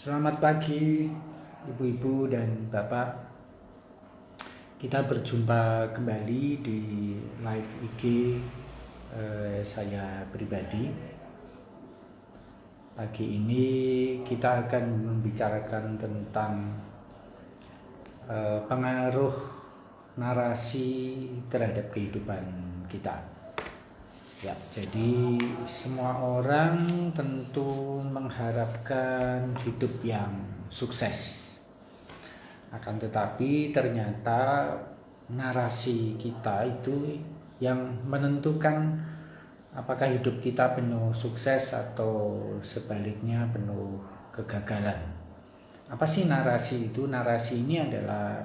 Selamat pagi ibu-ibu dan bapak. Kita berjumpa kembali di live IG saya pribadi. Pagi ini kita akan membicarakan tentang pengaruh narasi terhadap kehidupan kita. Ya, jadi semua orang tentu mengharapkan hidup yang sukses. Akan tetapi ternyata narasi kita itu yang menentukan apakah hidup kita penuh sukses atau sebaliknya penuh kegagalan. Apa sih narasi itu? Narasi ini adalah,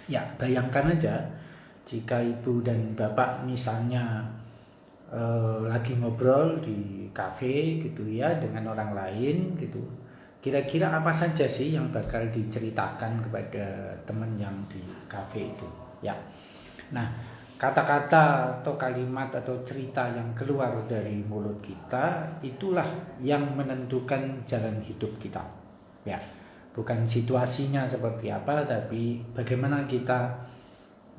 ya bayangkan aja jika ibu dan bapak misalnya lagi ngobrol di kafe gitu ya dengan orang lain gitu. Kira-kira apa saja sih yang bakal diceritakan kepada teman yang di kafe itu ya. Nah, kata-kata atau kalimat atau cerita yang keluar dari mulut kita itulah yang menentukan jalan hidup kita ya. Bukan situasinya seperti apa, tapi bagaimana kita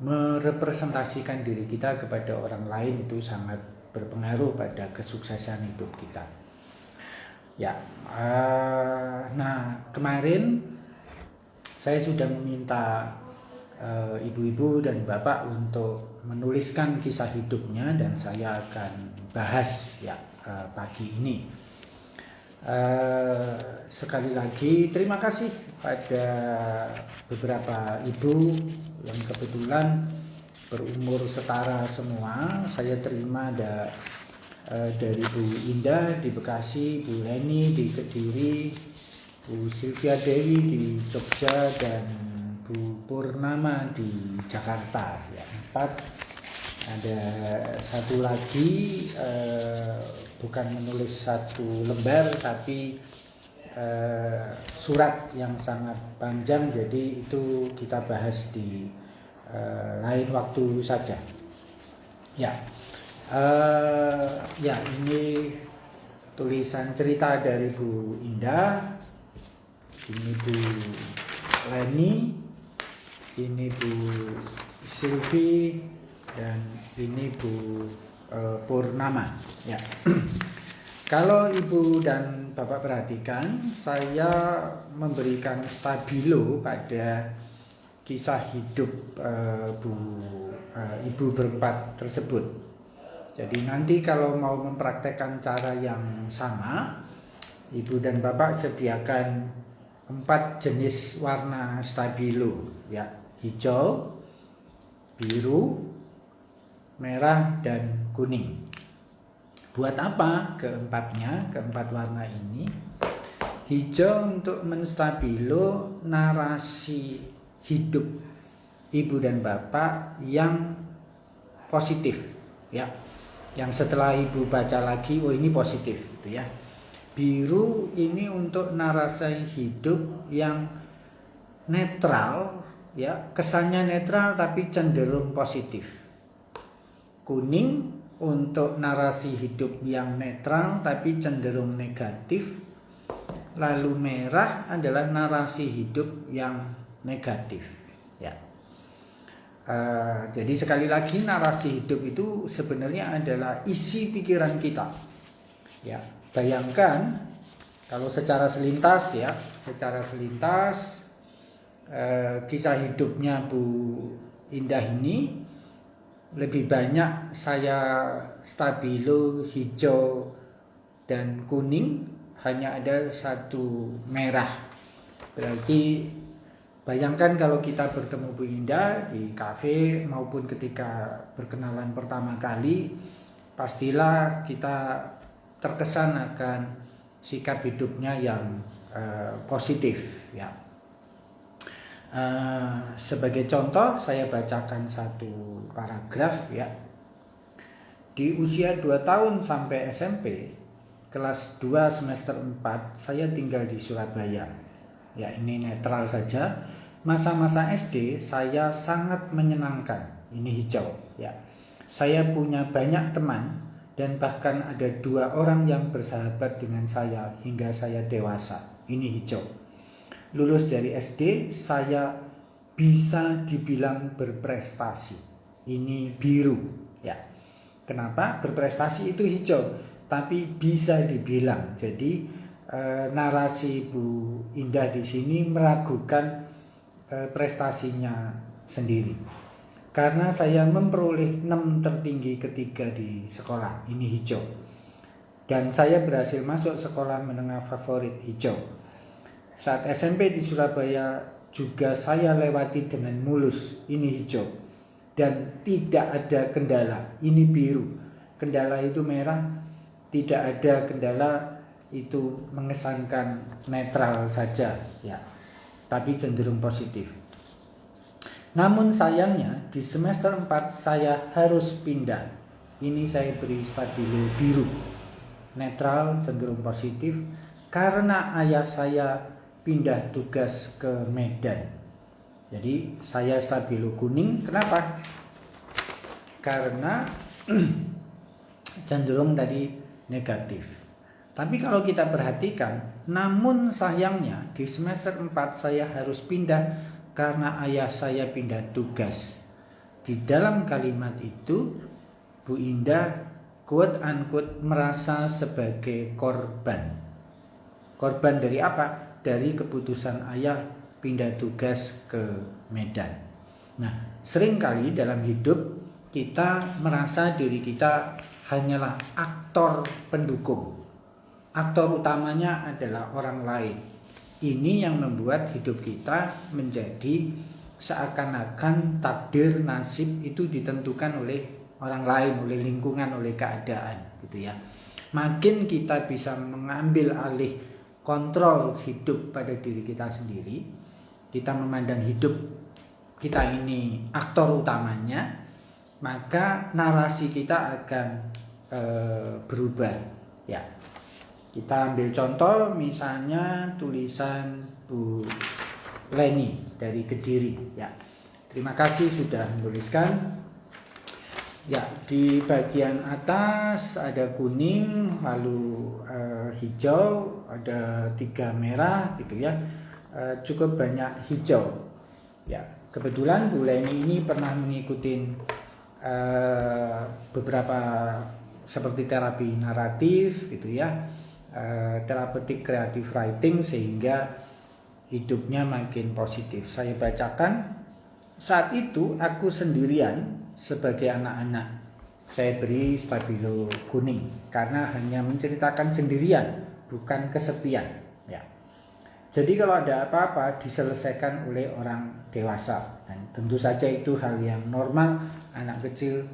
merepresentasikan diri kita kepada orang lain itu sangat berpengaruh pada kesuksesan hidup kita. Ya, nah kemarin saya sudah meminta ibu-ibu dan bapak untuk menuliskan kisah hidupnya dan saya akan bahas ya pagi ini. Sekali lagi terima kasih pada beberapa ibu yang kebetulan berumur setara semua. Saya terima dari Bu Indah di Bekasi, Bu Leni di Kediri, Bu Sylvia Dewi di Jogja, dan Bu Purnama di Jakarta ya, 4. Ada satu lagi bukan menulis satu lembar tapi surat yang sangat panjang, jadi itu kita bahas di lain waktu saja. Ya, ya ini tulisan cerita dari Bu Indah, ini Bu Leni, ini Bu Sylvie, dan ini Bu Purnama. Ya. Kalau ibu dan bapak perhatikan, saya memberikan stabilo pada kisah hidup ibu berempat tersebut. Jadi nanti kalau mau mempraktekkan cara yang sama, ibu dan bapak sediakan 4 jenis warna stabilo ya, hijau, biru, merah, dan kuning. Buat apa keempat warna ini? Hijau untuk menstabilo narasi hidup ibu dan bapak yang positif ya, yang setelah ibu baca lagi, oh ini positif gitu ya. Biru ini untuk narasi hidup yang netral ya, kesannya netral tapi cenderung positif. Kuning untuk narasi hidup yang netral tapi cenderung negatif. Lalu merah adalah narasi hidup yang negatif ya. Jadi sekali lagi, narasi hidup itu sebenarnya adalah isi pikiran kita ya. Bayangkan kalau secara selintas kisah hidupnya Bu Indah ini lebih banyak saya stabilo hijau dan kuning, hanya ada satu merah. Berarti bayangkan kalau kita bertemu Bu Indah di kafe maupun ketika berkenalan pertama kali, pastilah kita terkesan akan sikap hidupnya yang positif ya. Sebagai contoh saya bacakan satu paragraf ya. Di usia 2 tahun sampai SMP kelas 2 semester 4 saya tinggal di Surabaya. Ya, ini netral saja. Masa-masa SD saya sangat menyenangkan. Ini hijau ya. Saya punya banyak teman dan bahkan ada 2 orang yang bersahabat dengan saya hingga saya dewasa. Ini hijau. Lulus dari SD, saya bisa dibilang berprestasi. Ini biru, ya. Kenapa? Berprestasi itu hijau, tapi bisa dibilang. Jadi narasi Bu Indah di sini meragukan prestasinya sendiri. Karena saya memperoleh 6 tertinggi ketiga di sekolah, ini hijau. Dan saya berhasil masuk sekolah menengah favorit, hijau. Saat SMP di Surabaya juga saya lewati dengan mulus, ini hijau. Dan tidak ada kendala, ini biru. Kendala itu merah, tidak ada kendala, itu mengesankan netral saja, ya. Tapi cenderung positif. Namun sayangnya di semester 4 saya harus pindah. Ini saya beri stabilo biru, netral cenderung positif, karena ayah saya pindah tugas ke Medan. Jadi saya stabilo kuning. Kenapa? Karena cenderung tadi negatif. Tapi kalau kita perhatikan, namun sayangnya di semester 4 saya harus pindah karena ayah saya pindah tugas. Di dalam kalimat itu, Bu Indah quote unquote merasa sebagai korban. Korban dari apa? Dari keputusan ayah pindah tugas ke Medan. Nah, seringkali dalam hidup kita merasa diri kita hanyalah aktor pendukung. Aktor utamanya adalah orang lain. Ini yang membuat hidup kita menjadi seakan-akan takdir, nasib itu ditentukan oleh orang lain, oleh lingkungan, oleh keadaan, gitu ya. Makin kita bisa mengambil alih kontrol hidup pada diri kita sendiri, kita memandang hidup kita ini aktor utamanya, maka narasi kita akan berubah, ya. Kita ambil contoh misalnya tulisan Bu Leni dari Kediri, ya. Terima kasih sudah menuliskan. Ya, di bagian atas ada kuning, lalu hijau, ada 3 merah gitu ya. Cukup banyak hijau. Ya, kebetulan Bu Leni ini pernah mengikuti beberapa seperti terapi naratif gitu ya. Therapeutic creative writing, sehingga hidupnya makin positif. Saya bacakan, saat itu aku sendirian sebagai anak-anak. Saya beri stabilo kuning karena hanya menceritakan sendirian, bukan kesepian, ya. Jadi kalau ada apa-apa diselesaikan oleh orang dewasa, dan tentu saja itu hal yang normal. Anak kecil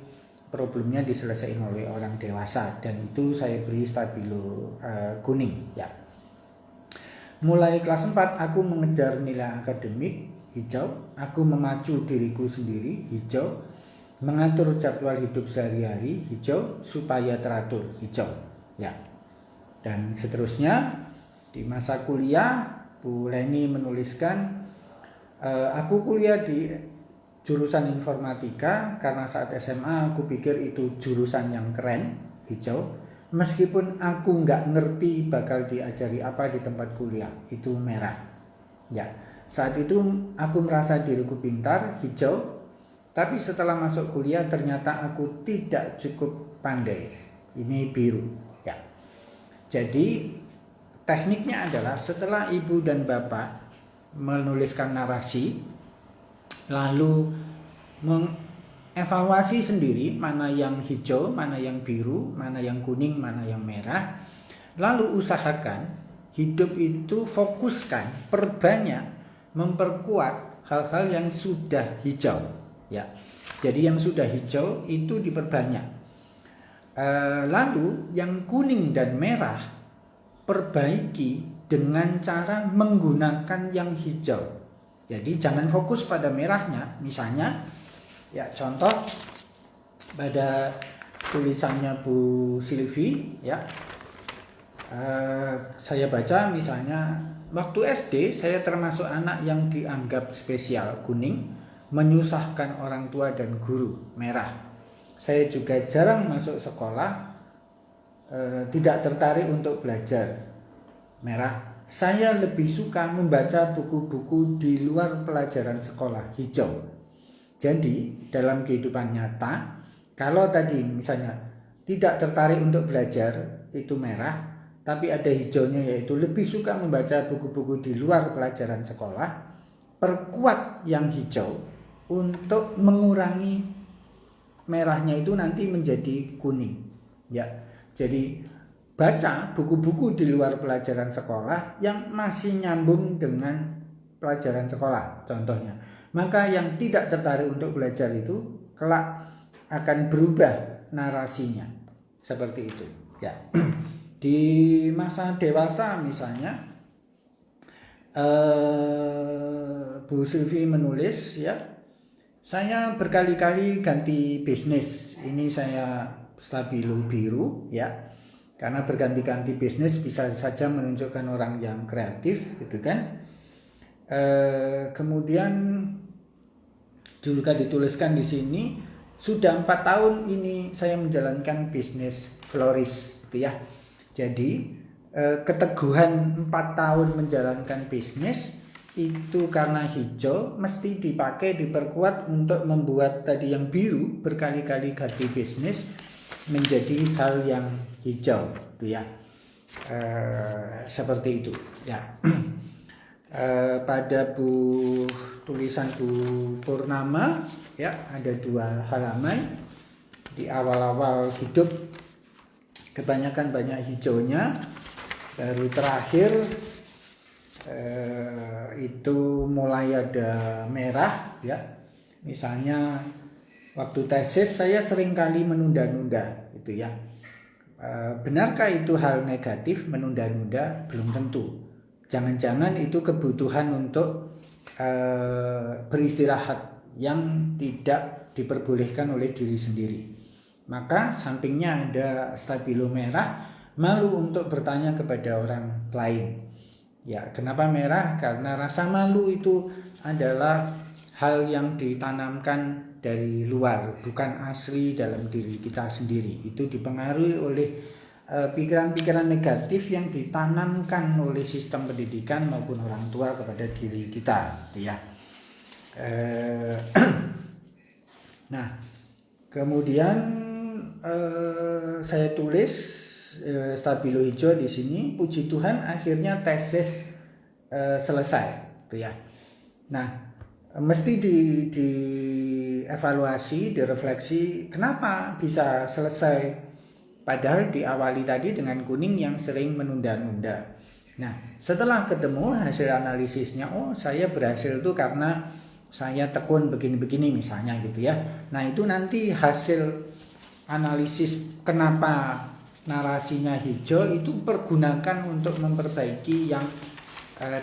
problemnya diselesaikan oleh orang dewasa, dan itu saya beri stabilo kuning, ya. Mulai kelas 4 aku mengejar nilai akademik, hijau. Aku memacu diriku sendiri, hijau. Mengatur jadwal hidup sehari-hari, hijau, supaya teratur, hijau, ya. Dan seterusnya di masa kuliah Bu Leni menuliskan, aku kuliah di jurusan informatika karena saat SMA aku pikir itu jurusan yang keren, hijau. Meskipun aku nggak ngerti bakal diajari apa di tempat kuliah, itu merah, ya. Saat itu aku merasa diriku pintar, hijau. Tapi setelah masuk kuliah ternyata aku tidak cukup pandai, ini biru, ya. Jadi tekniknya adalah setelah ibu dan bapak menuliskan narasi, lalu mengevaluasi sendiri mana yang hijau, mana yang biru, mana yang kuning, mana yang merah. Lalu usahakan hidup itu fokuskan, perbanyak, memperkuat hal-hal yang sudah hijau, ya. Jadi yang sudah hijau itu diperbanyak. Lalu yang kuning dan merah perbaiki dengan cara menggunakan yang hijau. Jadi jangan fokus pada merahnya. Misalnya, ya contoh pada tulisannya Bu Silvi, ya. Saya baca misalnya, waktu SD saya termasuk anak yang dianggap spesial, kuning, menyusahkan orang tua dan guru, merah. Saya juga jarang masuk sekolah, tidak tertarik untuk belajar. Merah, saya lebih suka membaca buku-buku di luar pelajaran sekolah. Hijau, jadi dalam kehidupan nyata, kalau tadi misalnya tidak tertarik untuk belajar itu merah, tapi ada hijaunya yaitu lebih suka membaca buku-buku di luar pelajaran sekolah, perkuat yang hijau untuk mengurangi merahnya itu nanti menjadi kuning. Ya, jadi baca buku-buku di luar pelajaran sekolah yang masih nyambung dengan pelajaran sekolah contohnya. Maka yang tidak tertarik untuk belajar itu kelak akan berubah narasinya seperti itu ya. Di masa dewasa misalnya Bu Sylvie menulis ya, saya berkali-kali ganti bisnis. Ini saya stabilo biru ya, karena berganti-ganti bisnis bisa saja menunjukkan orang yang kreatif gitu kan. Kemudian juga dituliskan di sini sudah 4 tahun ini saya menjalankan bisnis florist gitu ya. Jadi keteguhan 4 tahun menjalankan bisnis itu karena hijau mesti dipakai, diperkuat untuk membuat tadi yang biru berkali-kali ganti bisnis menjadi hal yang hijau gitu ya. Seperti itu ya. Pada tulisan Bu Purnama ya, ada 2 halaman. Di awal-awal hidup kebanyakan banyak hijaunya, baru terakhir itu mulai ada merah ya. Misalnya waktu tesis saya seringkali menunda-nunda gitu ya. Benarkah itu hal negatif menunda-nunda? Belum tentu. Jangan-jangan itu kebutuhan untuk beristirahat yang tidak diperbolehkan oleh diri sendiri. Maka sampingnya ada stabilo merah, malu untuk bertanya kepada orang lain. Ya, kenapa merah? Karena rasa malu itu adalah hal yang ditanamkan dari luar, bukan asli dalam diri kita sendiri. Itu dipengaruhi oleh pikiran-pikiran negatif yang ditanamkan oleh sistem pendidikan maupun orang tua kepada diri kita, ya. Nah, kemudian saya tulis stabilo hijau di sini. Puji Tuhan, akhirnya tesis selesai, ya. Nah, mesti dievaluasi, direfleksi, kenapa bisa selesai? Padahal diawali tadi dengan kuning yang sering menunda-nunda. Nah, setelah ketemu hasil analisisnya, oh saya berhasil tuh karena saya tekun begini-begini misalnya gitu ya. Nah, itu nanti hasil analisis kenapa narasinya hijau itu pergunakan untuk memperbaiki yang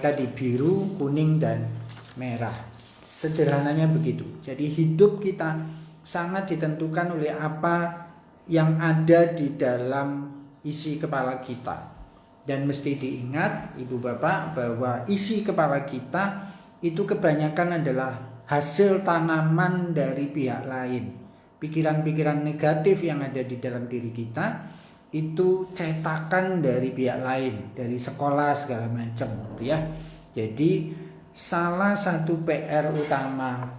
tadi biru, kuning, dan merah. Sederhananya begitu. Jadi hidup kita sangat ditentukan oleh apa yang ada di dalam isi kepala kita. Dan mesti diingat Ibu Bapak bahwa isi kepala kita itu kebanyakan adalah hasil tanaman dari pihak lain. Pikiran-pikiran negatif yang ada di dalam diri kita itu cetakan dari pihak lain, dari sekolah segala macam gitu ya. Jadi salah satu PR utama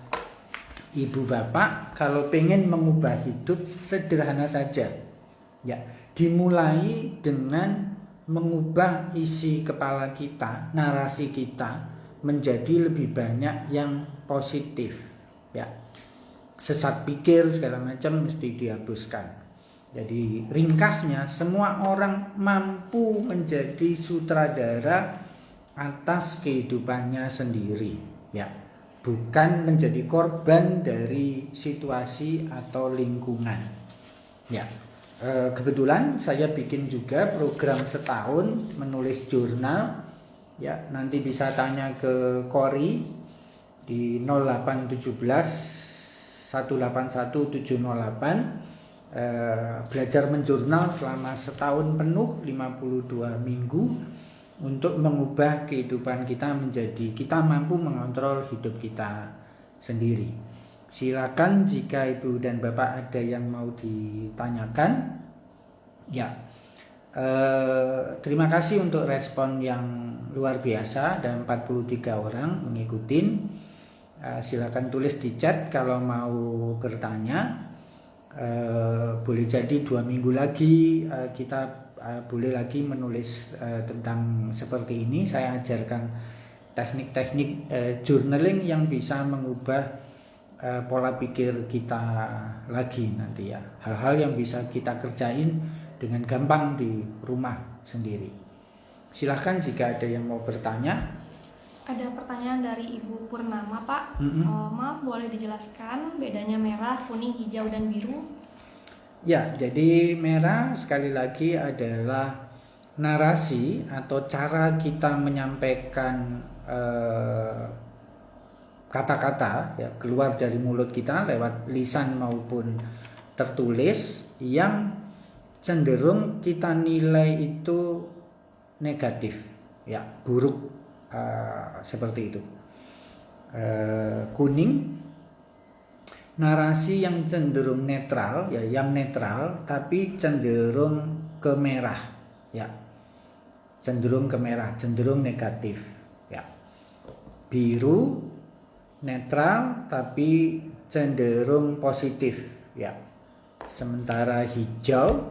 Ibu Bapak kalau pengen mengubah hidup sederhana saja ya, dimulai dengan mengubah isi kepala kita, narasi kita menjadi lebih banyak yang positif ya. Sesat pikir segala macam mesti dihapuskan. Jadi ringkasnya, semua orang mampu menjadi sutradara atas kehidupannya sendiri ya, bukan menjadi korban dari situasi atau lingkungan ya. Kebetulan saya bikin juga program setahun menulis jurnal ya, nanti bisa tanya ke Kori di 0817 181 708. Belajar menjurnal selama setahun penuh 52 minggu untuk mengubah kehidupan kita menjadi kita mampu mengontrol hidup kita sendiri. Silakan jika Ibu dan Bapak ada yang mau ditanyakan. Ya. Terima kasih untuk respon yang luar biasa, ada 43 orang mengikuti. Silakan tulis di chat kalau mau bertanya. Boleh jadi 2 minggu lagi kita boleh lagi menulis tentang seperti ini. Saya ajarkan teknik-teknik journaling yang bisa mengubah pola pikir kita lagi nanti ya. Hal-hal yang bisa kita kerjain dengan gampang di rumah sendiri. Silahkan jika ada yang mau bertanya. Ada pertanyaan dari Ibu Purnama, Pak. Maaf, boleh dijelaskan bedanya merah, kuning, hijau, dan biru? Ya, jadi merah sekali lagi adalah narasi atau cara kita menyampaikan kata-kata ya, keluar dari mulut kita lewat lisan maupun tertulis yang cenderung kita nilai itu negatif, ya, buruk. Seperti itu. Kuning, narasi yang cenderung netral, ya, yang netral tapi cenderung ke merah, ya, cenderung ke merah, cenderung negatif, ya. Biru, netral tapi cenderung positif, ya. Sementara hijau,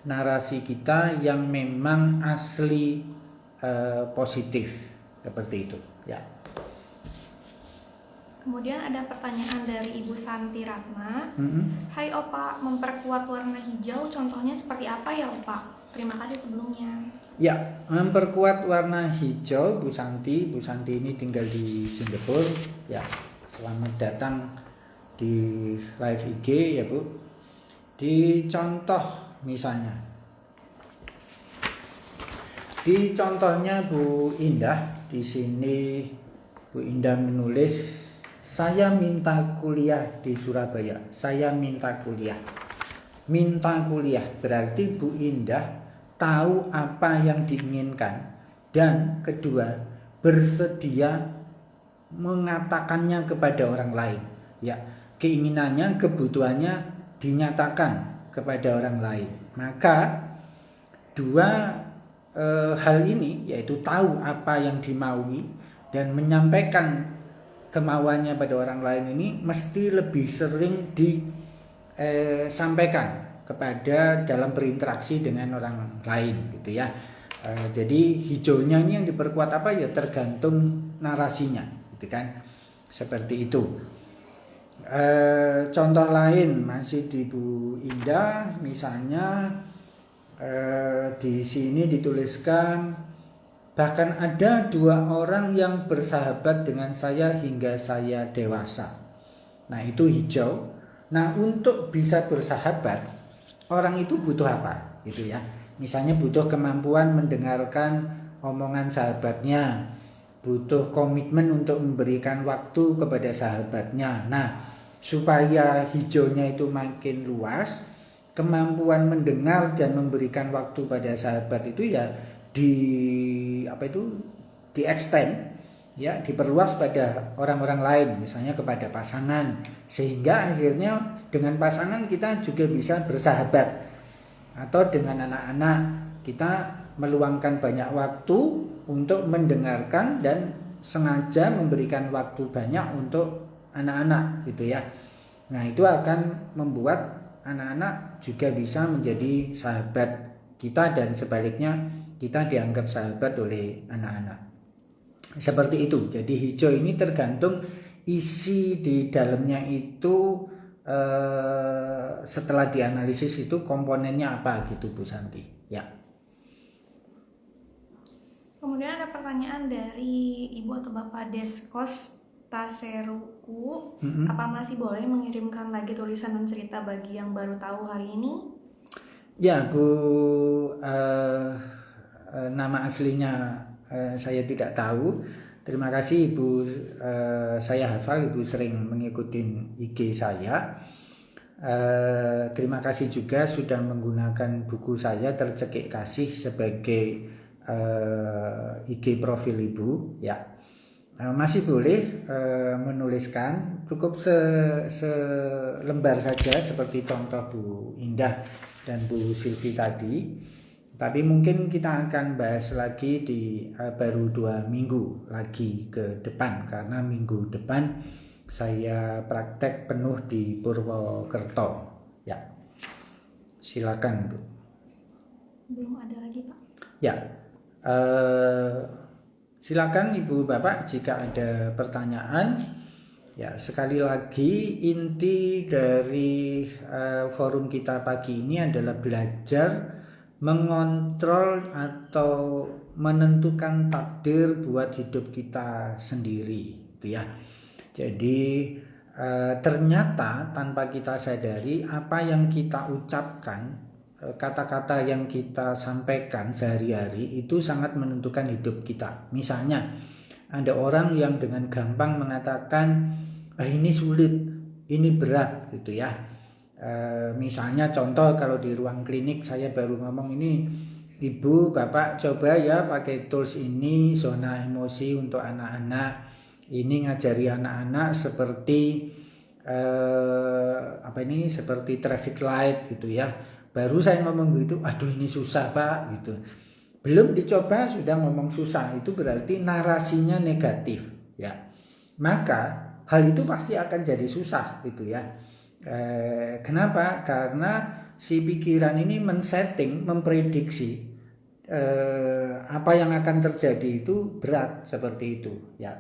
narasi kita yang memang asli positif. Seperti itu, ya. Kemudian ada pertanyaan dari Ibu Santi Ratna. Hai Opa, memperkuat warna hijau contohnya seperti apa ya Opa? Terima kasih sebelumnya. Ya, memperkuat warna hijau, Bu Santi. Bu Santi ini tinggal di Singapura. Ya, selamat datang di live IG ya Bu. Di contoh misalnya, di contohnya Bu Indah. Di sini Bu Indah menulis, saya minta kuliah di Surabaya. Saya minta kuliah. Minta kuliah berarti Bu Indah tahu apa yang diinginkan dan kedua bersedia mengatakannya kepada orang lain. Ya, keinginannya, kebutuhannya dinyatakan kepada orang lain. Maka dua hal ini, yaitu tahu apa yang dimaui dan menyampaikan kemauannya pada orang lain, ini mesti lebih sering disampaikan kepada dalam berinteraksi dengan orang lain gitu ya. Jadi hijaunya ini yang diperkuat apa ya, tergantung narasinya gitu kan, seperti itu. Contoh lain masih di Bu Indah, misalnya di sini dituliskan, bahkan ada 2 orang yang bersahabat dengan saya hingga saya dewasa. Nah, itu hijau. Nah, untuk bisa bersahabat, orang itu butuh apa? Gitu ya. Misalnya butuh kemampuan mendengarkan omongan sahabatnya, butuh komitmen untuk memberikan waktu kepada sahabatnya. Nah, supaya hijaunya itu makin luas, kemampuan mendengar dan memberikan waktu pada sahabat itu ya di extend, ya, diperluas pada orang-orang lain, misalnya kepada pasangan, sehingga akhirnya dengan pasangan kita juga bisa bersahabat, atau dengan anak-anak kita meluangkan banyak waktu untuk mendengarkan dan sengaja memberikan waktu banyak untuk anak-anak gitu ya. Nah, itu akan membuat anak-anak juga bisa menjadi sahabat kita dan sebaliknya kita dianggap sahabat oleh anak-anak. Seperti itu. Jadi hijau ini tergantung isi di dalamnya itu, setelah dianalisis itu komponennya apa gitu Bu Santi. Ya. Kemudian ada pertanyaan dari Ibu atau Bapak Deskos Taseruku, apa masih boleh mengirimkan lagi tulisan dan cerita bagi yang baru tahu hari ini? Ya Bu, nama aslinya saya tidak tahu. Terima kasih Ibu, saya hafal Ibu sering mengikuti IG saya. Terima kasih juga sudah menggunakan buku saya Tercekik Kasih sebagai IG profil Ibu ya. Masih boleh menuliskan, cukup selembar saja seperti contoh Bu Indah dan Bu Silvi tadi. Tapi mungkin kita akan bahas lagi di baru 2 minggu lagi ke depan, karena minggu depan saya praktek penuh di Purwokerto. Ya, silakan Bu. Belum ada lagi Pak. Ya, silakan Ibu Bapak jika ada pertanyaan. Ya, sekali lagi inti dari forum kita pagi ini adalah belajar mengontrol atau menentukan takdir buat hidup kita sendiri, gitu ya. Jadi ternyata tanpa kita sadari apa yang kita ucapkan, kata-kata yang kita sampaikan sehari-hari itu sangat menentukan hidup kita. Misalnya ada orang yang dengan gampang mengatakan ini sulit, ini berat, gitu ya. Misalnya contoh kalau di ruang klinik saya baru ngomong ini, Ibu Bapak coba ya pakai tools ini, zona emosi untuk anak-anak. Ini ngajari anak-anak seperti seperti traffic light, gitu ya. Baru saya ngomong gitu, aduh ini susah Pak, gitu. Belum dicoba sudah ngomong susah, itu berarti narasinya negatif, ya. Maka hal itu pasti akan jadi susah, gitu ya. Kenapa? Karena si pikiran ini men-setting, memprediksi apa yang akan terjadi itu berat, seperti itu, ya.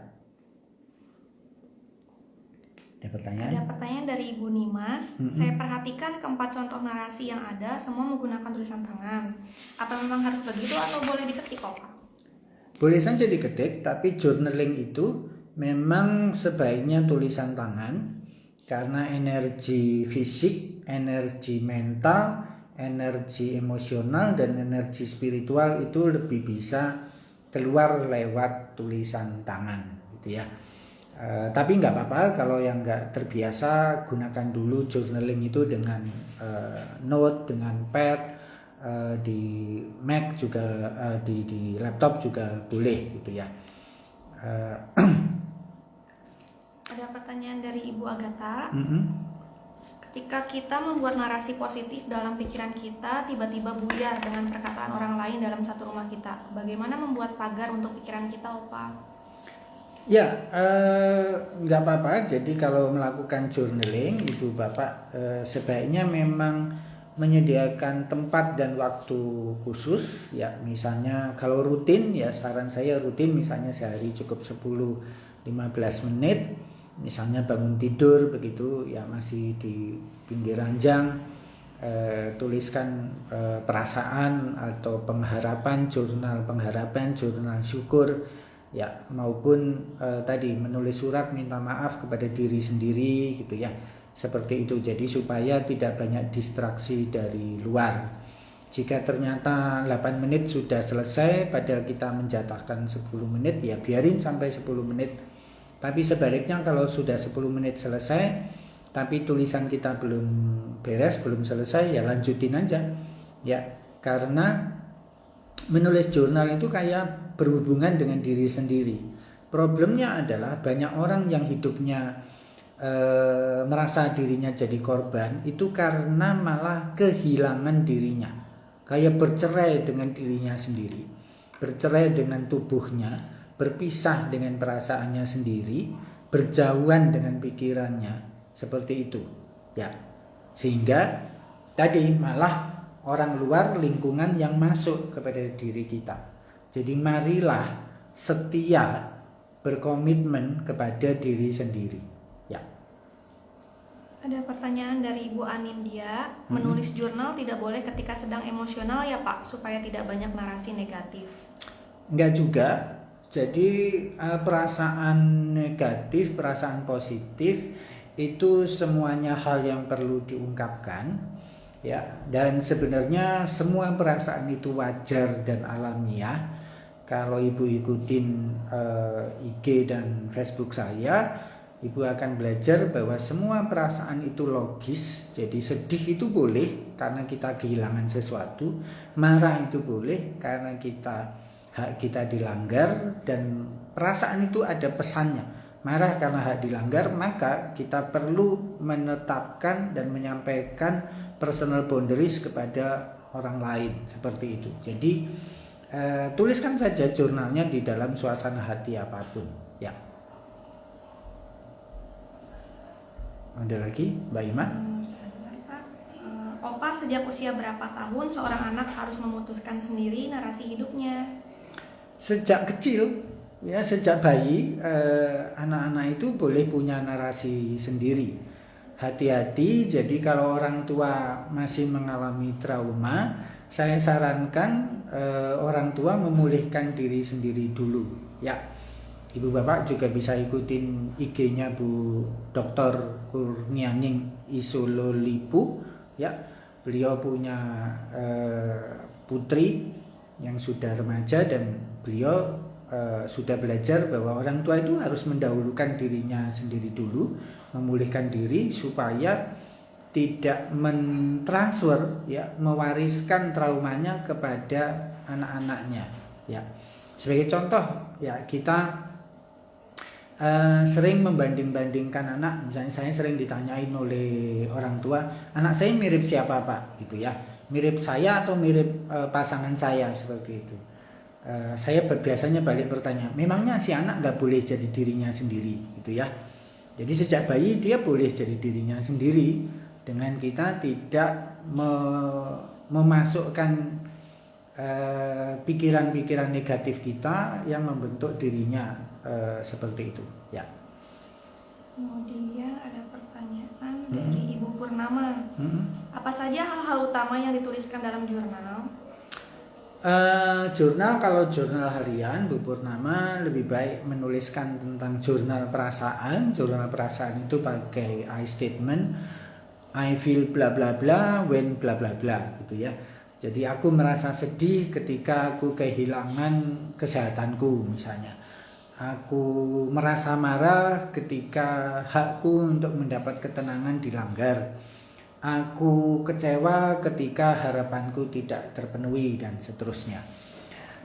Ada pertanyaan? Ada pertanyaan dari Ibu Nimas. Saya perhatikan keempat contoh narasi yang ada semua menggunakan tulisan tangan. Apa memang harus begitu atau boleh diketik kok Pak? Boleh saja diketik, tapi journaling itu memang sebaiknya tulisan tangan. Karena energi fisik, energi mental, energi emosional, dan energi spiritual itu lebih bisa keluar lewat tulisan tangan, gitu ya. Tapi nggak apa-apa kalau yang nggak terbiasa, gunakan dulu journaling itu dengan note, dengan pad, di Mac juga, di laptop juga boleh, gitu ya. Ada pertanyaan dari Ibu Agatha. Ketika kita membuat narasi positif dalam pikiran kita, tiba-tiba buyar dengan perkataan orang lain dalam satu rumah kita. Bagaimana membuat pagar untuk pikiran kita, Opa? Ya, nggak apa-apa. Jadi kalau melakukan journaling, Ibu Bapak sebaiknya memang menyediakan tempat dan waktu khusus. Ya, misalnya kalau rutin, ya saran saya rutin, misalnya sehari cukup 10-15 menit. Misalnya bangun tidur begitu ya, masih di pinggir ranjang, tuliskan perasaan atau pengharapan, jurnal pengharapan, jurnal syukur ya, maupun tadi menulis surat minta maaf kepada diri sendiri, gitu ya, seperti itu. Jadi supaya tidak banyak distraksi dari luar. Jika ternyata 8 menit sudah selesai, padahal kita menjatahkan 10 menit, ya biarin sampai 10 menit. Tapi sebaliknya kalau sudah 10 menit selesai, tapi tulisan kita belum beres, belum selesai, ya lanjutin aja. Ya, karena menulis jurnal itu kayak berhubungan dengan diri sendiri. Problemnya adalah banyak orang yang hidupnya merasa dirinya jadi korban, itu karena malah kehilangan dirinya. Kayak bercerai dengan dirinya sendiri, bercerai dengan tubuhnya, berpisah dengan perasaannya sendiri, berjauhan dengan pikirannya, seperti itu ya. Sehingga tadi malah orang luar, lingkungan yang masuk kepada diri kita. Jadi marilah setia, berkomitmen kepada diri sendiri ya. Ada pertanyaan dari Ibu Anindya. Menulis jurnal tidak boleh ketika sedang emosional ya Pak, supaya tidak banyak narasi negatif? Enggak juga. Jadi perasaan negatif, perasaan positif itu semuanya hal yang perlu diungkapkan ya. Dan sebenarnya semua perasaan itu wajar dan alamiah. Kalau Ibu ikutin IG dan Facebook saya, Ibu akan belajar bahwa semua perasaan itu logis. Jadi sedih itu boleh karena kita kehilangan sesuatu, marah itu boleh karena hak kita dilanggar, dan perasaan itu ada pesannya. Marah karena hak dilanggar, maka kita perlu menetapkan dan menyampaikan personal boundaries kepada orang lain, seperti itu. Jadi tuliskan saja jurnalnya di dalam suasana hati apapun, ya. Ada lagi, Mbak Ima? Opa, sejak usia berapa tahun seorang anak harus memutuskan sendiri narasi hidupnya? Sejak kecil, ya, sejak bayi, anak-anak itu boleh punya narasi sendiri. Hati-hati, jadi kalau orang tua masih mengalami trauma, saya sarankan orang tua memulihkan diri sendiri dulu, ya. Ibu bapak juga bisa ikutin IG-nya Bu Dr. Kurnianing Isololipu, ya. Beliau punya putri yang sudah remaja dan beliau sudah belajar bahwa orang tua itu harus mendahulukan dirinya sendiri dulu, memulihkan diri supaya tidak mentransfer, ya, mewariskan traumanya kepada anak-anaknya, ya. Sebagai contoh, ya, kita sering membanding-bandingkan anak. Misalnya saya sering ditanyain oleh orang tua, anak saya mirip siapa Pak, gitu ya, mirip saya atau mirip pasangan saya, seperti itu. Saya biasanya balik bertanya, memangnya si anak nggak boleh jadi dirinya sendiri, gitu ya. Jadi sejak bayi dia boleh jadi dirinya sendiri dengan kita tidak memasukkan pikiran-pikiran negatif kita yang membentuk dirinya seperti itu, ya. Kemudian ada pertanyaan dari Ibu Purnama. Apa saja hal-hal utama yang dituliskan dalam jurnal? Jurnal, kalau jurnal harian Bu Purnama lebih baik menuliskan tentang jurnal perasaan. Jurnal perasaan itu pakai I statement, I feel bla bla bla when bla bla bla, gitu ya. Jadi aku merasa sedih ketika aku kehilangan kesehatanku, misalnya. Aku merasa marah ketika hakku untuk mendapat ketenangan dilanggar. Aku kecewa ketika harapanku tidak terpenuhi, dan seterusnya.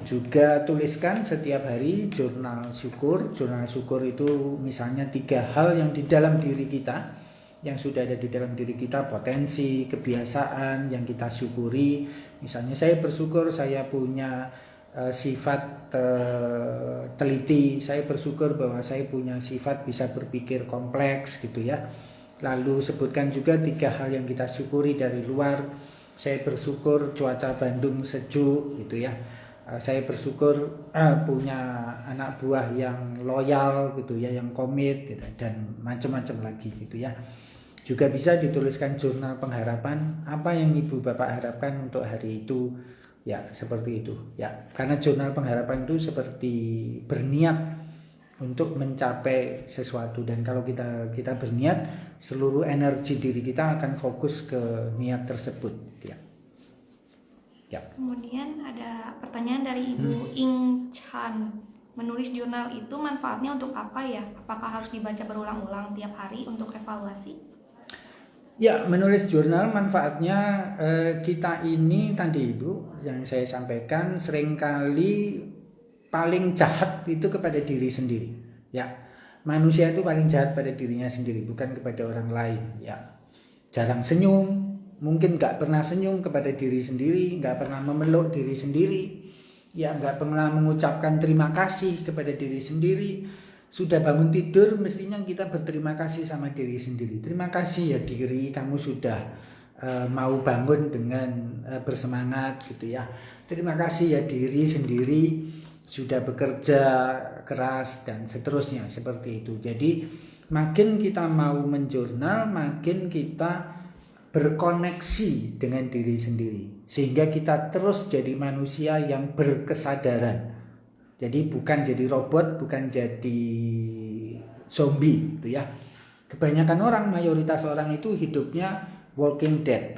Juga tuliskan setiap hari jurnal syukur. Jurnal syukur itu misalnya 3 hal yang di dalam diri kita, yang sudah ada di dalam diri kita, potensi, kebiasaan yang kita syukuri. Misalnya saya bersyukur saya punya sifat teliti, saya bersyukur bahwa saya punya sifat bisa berpikir kompleks, gitu ya. Lalu sebutkan juga 3 hal yang kita syukuri dari luar. Saya bersyukur cuaca Bandung sejuk, gitu ya. Saya bersyukur punya anak buah yang loyal, gitu ya, yang komit, gitu, dan macam-macam lagi, gitu ya. Juga bisa dituliskan jurnal pengharapan, apa yang ibu bapak harapkan untuk hari itu, ya, seperti itu, ya. Karena jurnal pengharapan itu seperti berniat untuk mencapai sesuatu, dan kalau kita berniat, seluruh energi diri kita akan fokus ke niat tersebut, ya. Ya. Kemudian ada pertanyaan dari Ibu Ing Chan. Menulis jurnal itu manfaatnya untuk apa ya? Apakah harus dibaca berulang-ulang tiap hari untuk evaluasi? Ya, menulis jurnal manfaatnya, kita ini tadi Ibu yang saya sampaikan seringkali paling jahat itu kepada diri sendiri, ya. Manusia itu paling jahat pada dirinya sendiri, bukan kepada orang lain, ya. Jarang senyum, mungkin nggak pernah senyum kepada diri sendiri, nggak pernah memeluk diri sendiri, ya, nggak pernah mengucapkan terima kasih kepada diri sendiri. Sudah bangun tidur mestinya kita berterima kasih sama diri sendiri. Terima kasih ya diri, kamu sudah mau bangun dengan bersemangat, gitu ya. Terima kasih ya diri sendiri, sudah bekerja keras, dan seterusnya, seperti itu. Jadi makin kita mau menjurnal, makin kita berkoneksi dengan diri sendiri, sehingga kita terus jadi manusia yang berkesadaran. Jadi bukan jadi robot, bukan jadi zombie, gitu ya. Kebanyakan orang, mayoritas orang itu hidupnya walking dead,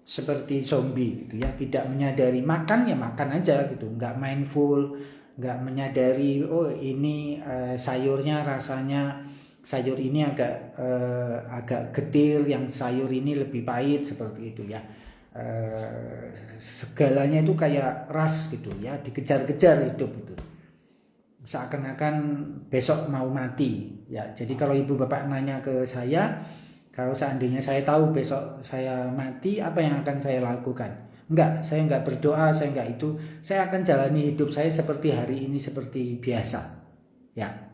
seperti zombie, gitu ya. Tidak menyadari, makan ya makan aja, gitu, nggak mindful, nggak menyadari, oh ini sayurnya rasanya sayur ini agak getir, yang sayur ini lebih pahit, seperti itu ya. Segalanya itu kayak ras, gitu ya, dikejar-kejar hidup itu, seakan-akan besok mau mati, ya. Jadi kalau ibu bapak nanya ke saya, kalau seandainya saya tahu besok saya mati, apa yang akan saya lakukan? Enggak, saya enggak berdoa, saya enggak itu. Saya akan jalani hidup saya seperti hari ini, seperti biasa. Ya,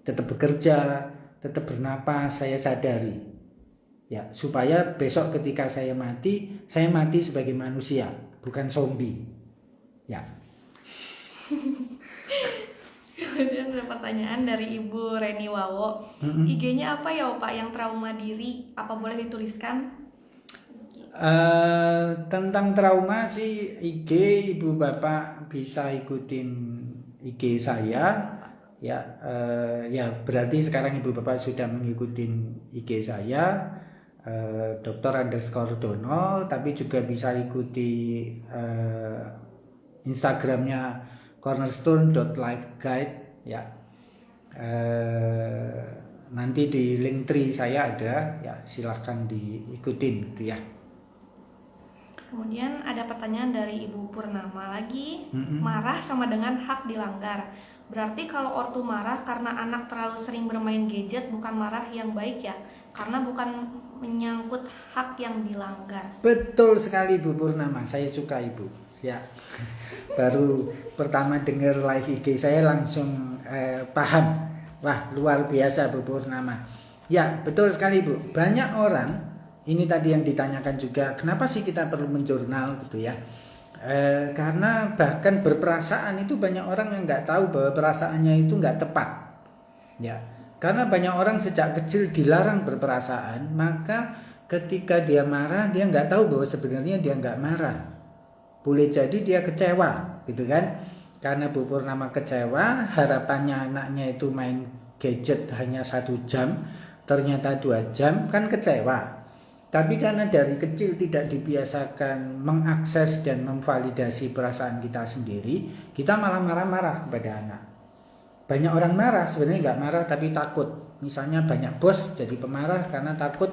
tetap bekerja, tetap bernapas, saya sadari. Ya, supaya besok ketika saya mati sebagai manusia, bukan zombie. Ya. Kemudian ada pertanyaan dari Ibu Reni Wawo. IG-nya apa ya Pak yang trauma diri? Apa boleh dituliskan? Tentang trauma sih IG Ibu Bapak bisa ikutin IG saya. Ya, ya berarti sekarang Ibu Bapak sudah mengikuti IG saya, Dr_Dono, tapi juga bisa ikuti Instagramnya cornerstone.lifeguide ya. Nanti di link tree saya ada ya, silahkan diikutin gitu ya. Kemudian ada pertanyaan dari Ibu Purnama lagi. Marah sama dengan hak dilanggar. Berarti kalau ortu marah karena anak terlalu sering bermain gadget bukan marah yang baik ya? Karena bukan menyangkut hak yang dilanggar. Betul sekali Bu Purnama, saya suka Ibu. Ya, baru pertama dengar live IG saya langsung paham. Wah, luar biasa Bu Purnama. Ya, betul sekali Bu. Banyak orang, ini tadi yang ditanyakan juga, kenapa sih kita perlu menjurnal gitu ya? Karena bahkan berperasaan itu banyak orang yang nggak tahu bahwa perasaannya itu nggak tepat. Ya, karena banyak orang sejak kecil dilarang berperasaan, maka ketika dia marah dia nggak tahu bahwa sebenarnya dia nggak marah. Boleh jadi dia kecewa, gitu kan? Karena Bu Purnama kecewa, harapannya anaknya itu main gadget hanya 1 jam, ternyata 2 jam, kan kecewa. Tapi karena dari kecil tidak dibiasakan mengakses dan memvalidasi perasaan kita sendiri, kita malah marah-marah kepada anak. Banyak orang marah, sebenarnya nggak marah tapi takut. Misalnya banyak bos jadi pemarah karena takut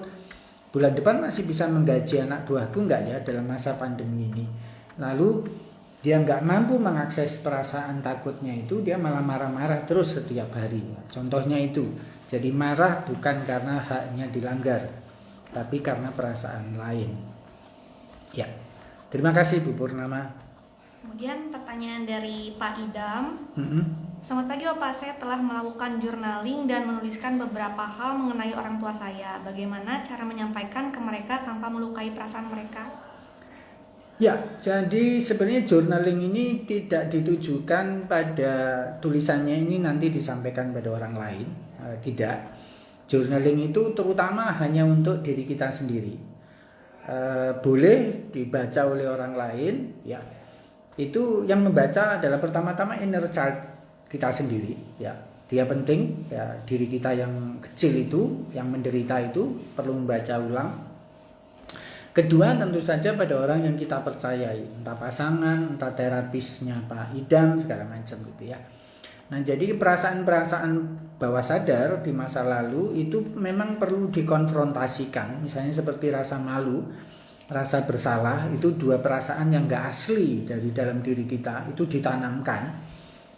bulan depan masih bisa menggaji anak buahku nggak ya dalam masa pandemi ini. Lalu dia nggak mampu mengakses perasaan takutnya itu, dia malah marah-marah terus setiap hari. Contohnya itu, jadi marah bukan karena haknya dilanggar, tapi karena perasaan lain. Ya, terima kasih Bu Purnama. Kemudian pertanyaan dari Pak Idam. Selamat pagi Bapak, saya telah melakukan journaling dan menuliskan beberapa hal mengenai orang tua saya. Bagaimana cara menyampaikan ke mereka tanpa melukai perasaan mereka? Ya, jadi sebenarnya journaling ini tidak ditujukan pada tulisannya ini nanti disampaikan pada orang lain. Tidak. Journaling itu terutama hanya untuk diri kita sendiri. Boleh dibaca oleh orang lain, ya. Itu yang membaca adalah pertama-tama inner child kita sendiri, ya. Dia penting, ya, diri kita yang kecil itu, yang menderita itu perlu membaca ulang. Kedua, tentu saja pada orang yang kita percayai, entah pasangan, entah terapisnya Pak Idam, segala macam gitu ya. Nah, jadi perasaan-perasaan bawah sadar di masa lalu itu memang perlu dikonfrontasikan. Misalnya seperti rasa malu, rasa bersalah, itu dua perasaan yang gak asli dari dalam diri kita, itu ditanamkan.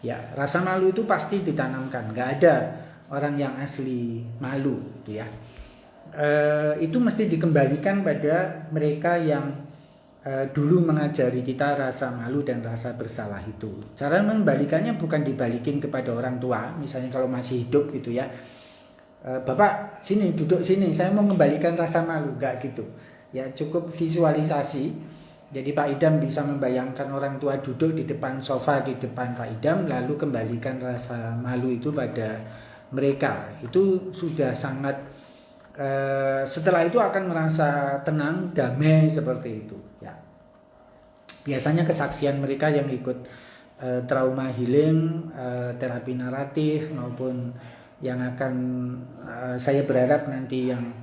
Ya, rasa malu itu pasti ditanamkan, gak ada orang yang asli malu gitu ya. Itu mesti dikembalikan pada mereka yang dulu mengajari kita rasa malu dan rasa bersalah itu. Cara mengembalikannya bukan dibalikin kepada orang tua, misalnya kalau masih hidup gitu ya. Bapak sini, duduk sini, saya mau mengembalikan rasa malu, enggak gitu. Ya cukup visualisasi. Jadi Pak Idam bisa membayangkan orang tua duduk di depan sofa di depan Pak Idam, lalu kembalikan rasa malu itu pada mereka. Itu sudah sangat setelah itu akan merasa tenang, damai seperti itu ya. Biasanya kesaksian mereka yang ikut trauma healing, terapi naratif maupun yang akan saya berharap nanti yang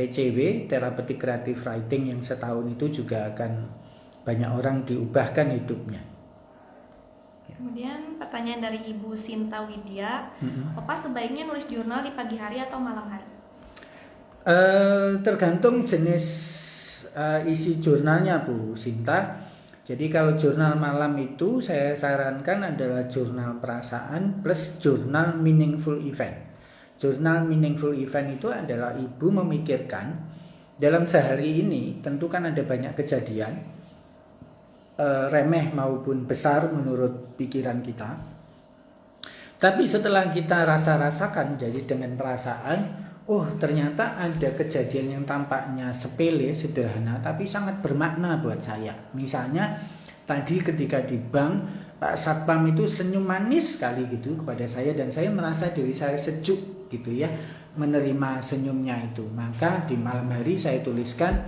TCW, therapeutic creative writing yang setahun itu juga akan banyak orang diubahkan hidupnya. Kemudian pertanyaan dari Ibu Sinta Widya, Opa sebaiknya nulis jurnal di pagi hari atau malam hari? Tergantung jenis isi jurnalnya Bu Sinta. Jadi kalau jurnal malam itu saya sarankan adalah jurnal perasaan plus jurnal meaningful event. Jurnal meaningful event itu adalah ibu memikirkan dalam sehari ini tentu kan ada banyak kejadian, remeh maupun besar menurut pikiran kita. Tapi setelah kita rasakan, jadi dengan perasaan, oh ternyata ada kejadian yang tampaknya sepele, sederhana, tapi sangat bermakna buat saya. Misalnya tadi ketika di bank, Pak Satpam itu senyum manis sekali gitu kepada saya, dan saya merasa diri saya sejuk gitu ya, menerima senyumnya itu. Maka di malam hari saya tuliskan,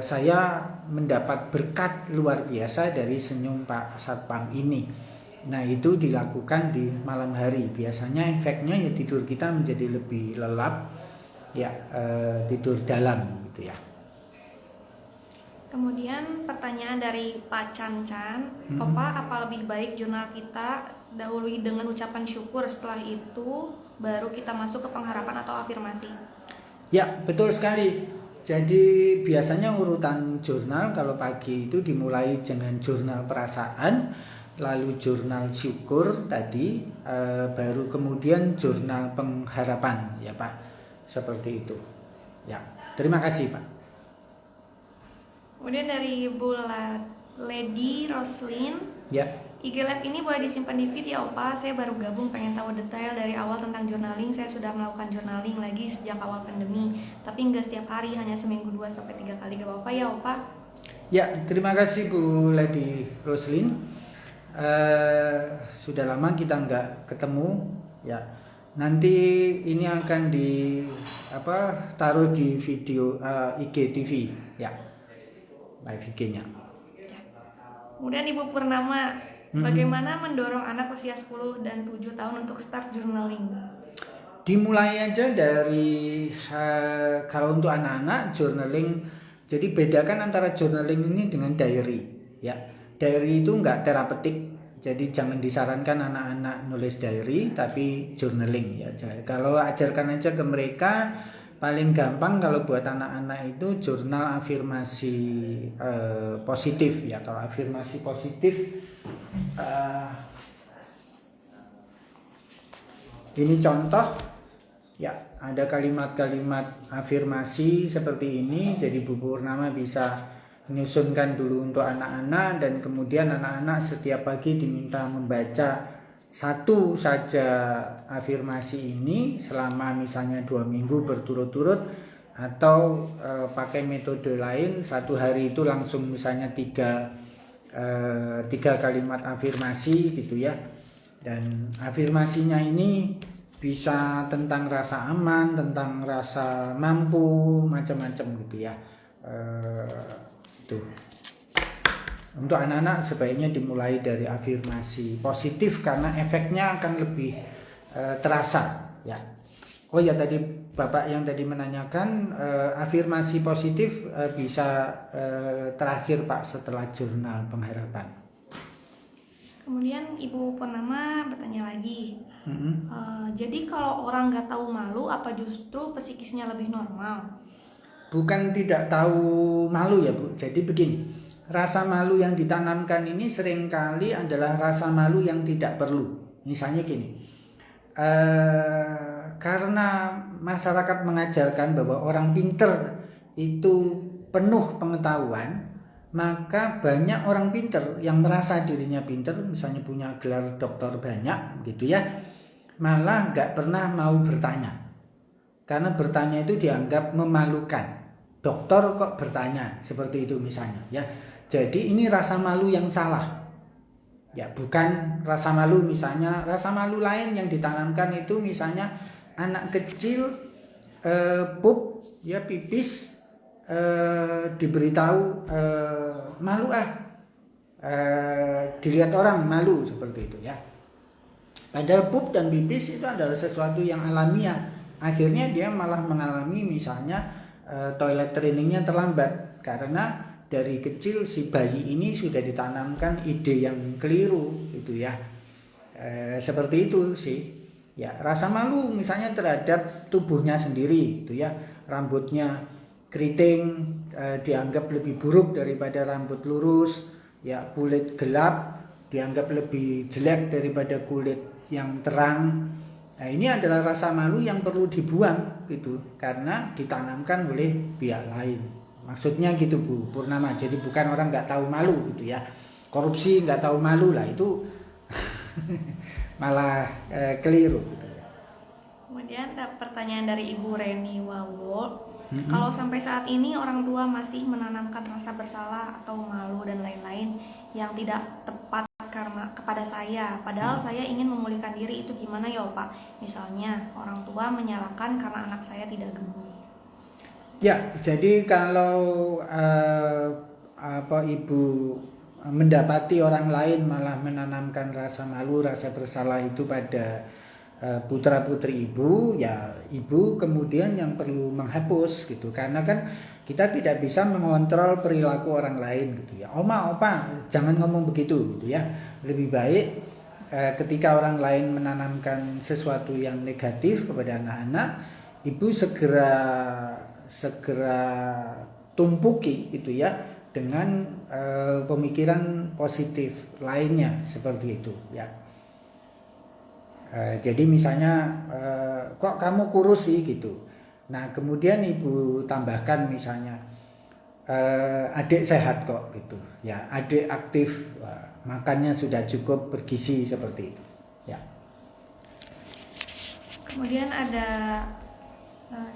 saya mendapat berkat luar biasa dari senyum Pak Satpam ini. Nah itu dilakukan di malam hari. Biasanya efeknya ya tidur kita menjadi lebih lelap, ya tidur dalam gitu ya. Kemudian pertanyaan dari Pak Chan, Papa, apa lebih baik jurnal kita dahului dengan ucapan syukur, setelah itu baru kita masuk ke pengharapan atau afirmasi? Ya, betul sekali. Jadi biasanya urutan jurnal kalau pagi itu dimulai dengan jurnal perasaan, lalu jurnal syukur tadi, baru kemudian jurnal pengharapan ya Pak. Seperti itu. Ya, terima kasih Pak. Kemudian dari Ibu Lady Roslin, ya. IG Live ini boleh disimpan di feed ya Opa, saya baru gabung, pengen tahu detail dari awal tentang journaling. Saya sudah melakukan journaling lagi sejak awal pandemi, tapi enggak setiap hari, hanya seminggu 2-3 kali. Gak apa-apa ya Opa? Ya, terima kasih Bu Lady Roslin. Sudah lama kita nggak ketemu ya. Nanti ini akan taruh di video IGTV ya, live IG-nya. Kemudian Ibu Purnama, bagaimana mendorong anak usia 10 dan 7 tahun untuk start journaling? Dimulai aja dari kalau untuk anak-anak journaling. Jadi bedakan antara journaling ini dengan diary ya. Diary itu enggak terapeutik. Jadi jangan disarankan anak-anak nulis diary, tapi journaling ya. Kalau ajarkan aja ke mereka, paling gampang kalau buat anak-anak itu jurnal afirmasi positif ya. Kalau afirmasi positif ini contoh ya, ada kalimat-kalimat afirmasi seperti ini. Jadi Bu Purnama bisa menyusunkan dulu untuk anak-anak, dan kemudian anak-anak setiap pagi diminta membaca satu saja afirmasi ini selama misalnya 2 minggu berturut-turut, atau pakai metode lain, satu hari itu langsung misalnya 3 kalimat afirmasi gitu ya. Dan afirmasinya ini bisa tentang rasa aman, tentang rasa mampu, macam-macam gitu ya. Untuk anak-anak sebaiknya dimulai dari afirmasi positif karena efeknya akan lebih terasa ya. Oh ya, tadi Bapak yang tadi menanyakan, afirmasi positif bisa terakhir Pak setelah jurnal pengharapan. Kemudian Ibu Purnama bertanya lagi, jadi kalau orang nggak tahu malu, apa justru psikisnya lebih normal? Bukan tidak tahu malu ya Bu. Jadi begini, rasa malu yang ditanamkan ini seringkali adalah rasa malu yang tidak perlu. Misalnya gini, karena masyarakat mengajarkan bahwa orang pinter itu penuh pengetahuan, maka banyak orang pinter yang merasa dirinya pinter, misalnya punya gelar doktor banyak gitu ya, malah nggak pernah mau bertanya. Karena bertanya itu dianggap memalukan. Dokter kok bertanya, seperti itu misalnya ya. Jadi ini rasa malu yang salah. Ya, bukan rasa malu, misalnya rasa malu lain yang ditanamkan itu misalnya anak kecil pup ya, pipis, diberitahu malu dilihat orang malu, seperti itu ya. Padahal pup dan pipis itu adalah sesuatu yang alamiah. Akhirnya dia malah mengalami misalnya toilet trainingnya terlambat karena dari kecil si bayi ini sudah ditanamkan ide yang keliru gitu ya. Seperti itu sih ya. Rasa malu misalnya terhadap tubuhnya sendiri gitu ya. Rambutnya keriting dianggap lebih buruk daripada rambut lurus ya. Kulit gelap dianggap lebih jelek daripada kulit yang terang. Nah, ini adalah rasa malu yang perlu dibuang gitu, karena ditanamkan oleh pihak lain. Maksudnya gitu Bu Purnama. Jadi bukan orang nggak tahu malu gitu ya. Korupsi nggak tahu malu lah itu malah keliru. Gitu ya. Kemudian pertanyaan dari Ibu Reni Wawo. Kalau sampai saat ini orang tua masih menanamkan rasa bersalah atau malu dan lain-lain yang tidak tepat karena kepada saya, padahal saya ingin memulihkan diri, itu gimana ya Pak? Misalnya orang tua menyalahkan karena anak saya tidak gemuk. Ya, jadi kalau ibu mendapati orang lain malah menanamkan rasa malu, rasa bersalah itu pada putra putri ibu, ya ibu kemudian yang perlu menghapus gitu, karena kan kita tidak bisa mengontrol perilaku orang lain gitu ya. Oma, opa, jangan ngomong begitu gitu ya. Lebih baik ketika orang lain menanamkan sesuatu yang negatif kepada anak-anak, ibu segera tumpuki gitu ya dengan pemikiran positif lainnya seperti itu ya. Jadi misalnya kok kamu kurus sih gitu. Nah kemudian ibu tambahkan misalnya adik sehat kok gitu ya, adik aktif, makannya sudah cukup bergizi seperti itu ya. Kemudian ada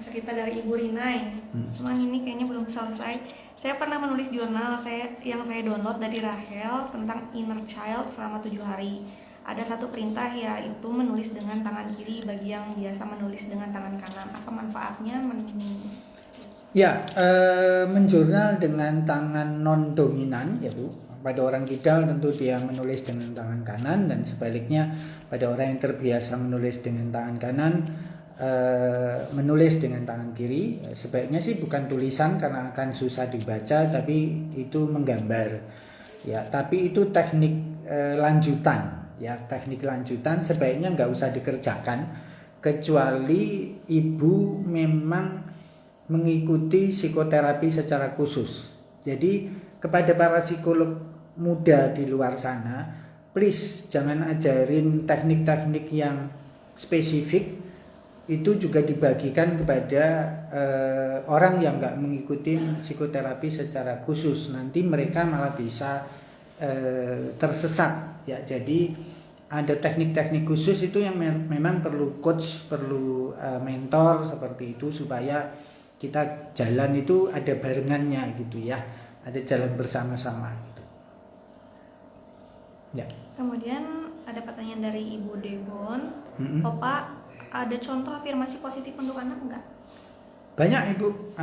cerita dari Ibu Rinai, cuman ini kayaknya belum selesai. Saya pernah menulis jurnal yang saya download dari Rahel tentang inner child selama 7 hari. Ada satu perintah, yaitu menulis dengan tangan kiri bagi yang biasa menulis dengan tangan kanan. Apa manfaatnya? Ya, menjurnal dengan tangan non dominan ya Bu. Pada orang kidal tentu dia menulis dengan tangan kanan, dan sebaliknya pada orang yang terbiasa menulis dengan tangan kanan menulis dengan tangan kiri. Sebaiknya sih bukan tulisan karena akan susah dibaca, tapi itu menggambar. Ya, tapi itu teknik lanjutan. Ya, teknik lanjutan sebaiknya nggak usah dikerjakan kecuali ibu memang mengikuti psikoterapi secara khusus. Jadi kepada para psikolog muda di luar sana, please jangan ajarin teknik-teknik yang spesifik. Itu juga dibagikan kepada orang yang nggak mengikuti psikoterapi secara khusus. Nanti mereka malah bisa tersesat ya. Jadi ada teknik-teknik khusus itu yang memang perlu coach, perlu mentor seperti itu, supaya kita jalan itu ada barengannya gitu ya, ada jalan bersama-sama gitu. Ya. Kemudian ada pertanyaan dari Ibu Devon. Opa, ada contoh afirmasi positif untuk anak enggak? Banyak Ibu.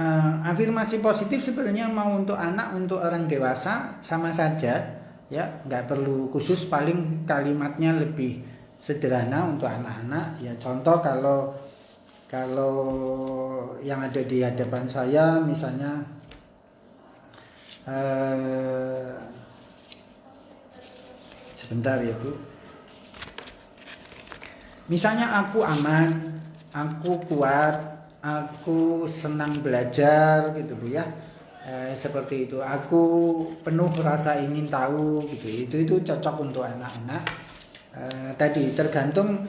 Afirmasi positif sebenarnya mau untuk anak, untuk orang dewasa sama saja ya, nggak perlu khusus, paling kalimatnya lebih sederhana untuk anak-anak ya. Contoh kalau yang ada di hadapan saya misalnya sebentar ya Bu. Misalnya aku aman, aku kuat, aku senang belajar gitu Bu ya. Seperti itu, aku penuh rasa ingin tahu gitu. Itu cocok untuk anak-anak. Tadi tergantung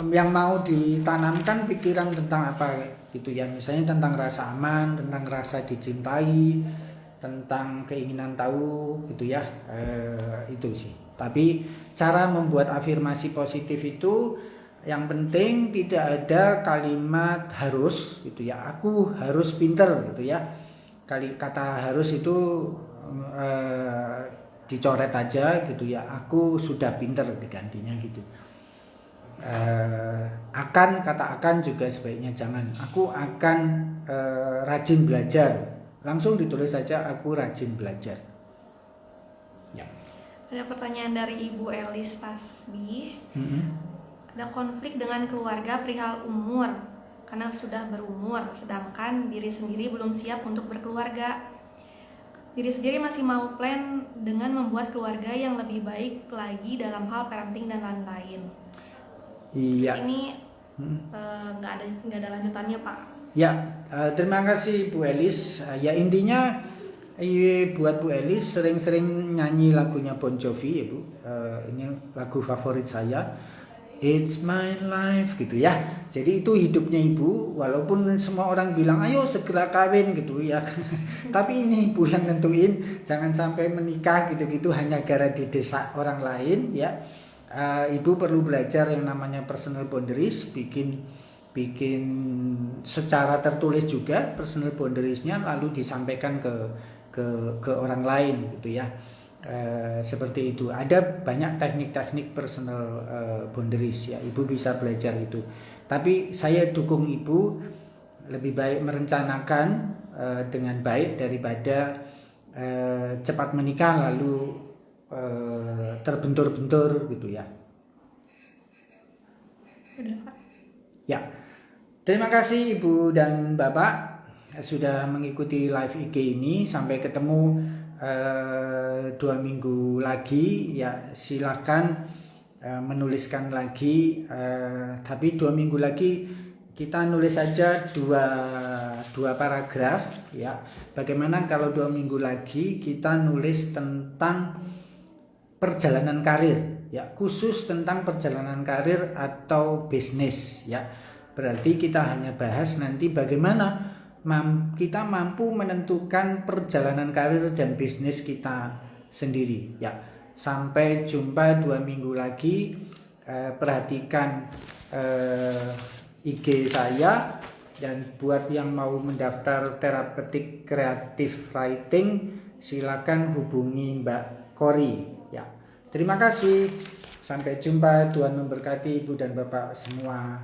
yang mau ditanamkan pikiran tentang apa gitu ya. Misalnya tentang rasa aman, tentang rasa dicintai, tentang keinginan tahu gitu ya. Itu sih. Tapi cara membuat afirmasi positif itu yang penting tidak ada kalimat harus gitu ya. Aku harus pinter gitu ya. Kata harus itu dicoret aja gitu ya. Aku sudah pinter digantinya gitu. Kata akan juga sebaiknya jangan. Aku akan rajin belajar. Langsung ditulis saja aku rajin belajar. Ya. Ada pertanyaan dari Ibu Elis Tasbih. Ada konflik dengan keluarga perihal umur karena sudah berumur, sedangkan diri sendiri belum siap untuk berkeluarga. Diri sendiri masih mau plan dengan membuat keluarga yang lebih baik lagi dalam hal parenting dan lain-lain. Iya. Ini nggak ada lanjutannya Pak. Ya, terima kasih Bu Elis. Ya intinya buat Bu Elis sering-sering nyanyi lagunya Bon Jovi ya Bu. Ini lagu favorit saya. It's my life gitu ya. Jadi itu hidupnya ibu, walaupun semua orang bilang ayo segera kawin gitu ya. Tapi ini ibu yang nentuin, jangan sampai menikah gitu-gitu hanya gara didesak orang lain ya. Ibu perlu belajar yang namanya personal boundaries, bikin secara tertulis juga personal boundariesnya, lalu disampaikan ke orang lain gitu ya. Seperti itu. Ada banyak teknik-teknik personal boundaries ya. Ibu bisa belajar itu. Tapi saya dukung ibu lebih baik merencanakan dengan baik daripada cepat menikah lalu terbentur-bentur gitu ya. Udah, Pak. Ya. Terima kasih Ibu dan Bapak sudah mengikuti live IG ini. Sampai ketemu 2 minggu lagi ya. Silakan menuliskan lagi, tapi 2 minggu lagi kita nulis saja dua paragraf ya. Bagaimana kalau 2 minggu lagi kita nulis tentang perjalanan karir ya, khusus tentang perjalanan karir atau bisnis ya. Berarti kita hanya bahas nanti bagaimana kita mampu menentukan perjalanan karir dan bisnis kita sendiri ya. Sampai jumpa 2 minggu lagi. Perhatikan IG saya, dan buat yang mau mendaftar terapeutik kreatif writing silakan hubungi Mbak Kori ya. Terima kasih. Sampai jumpa. Tuhan memberkati Ibu dan Bapak semua.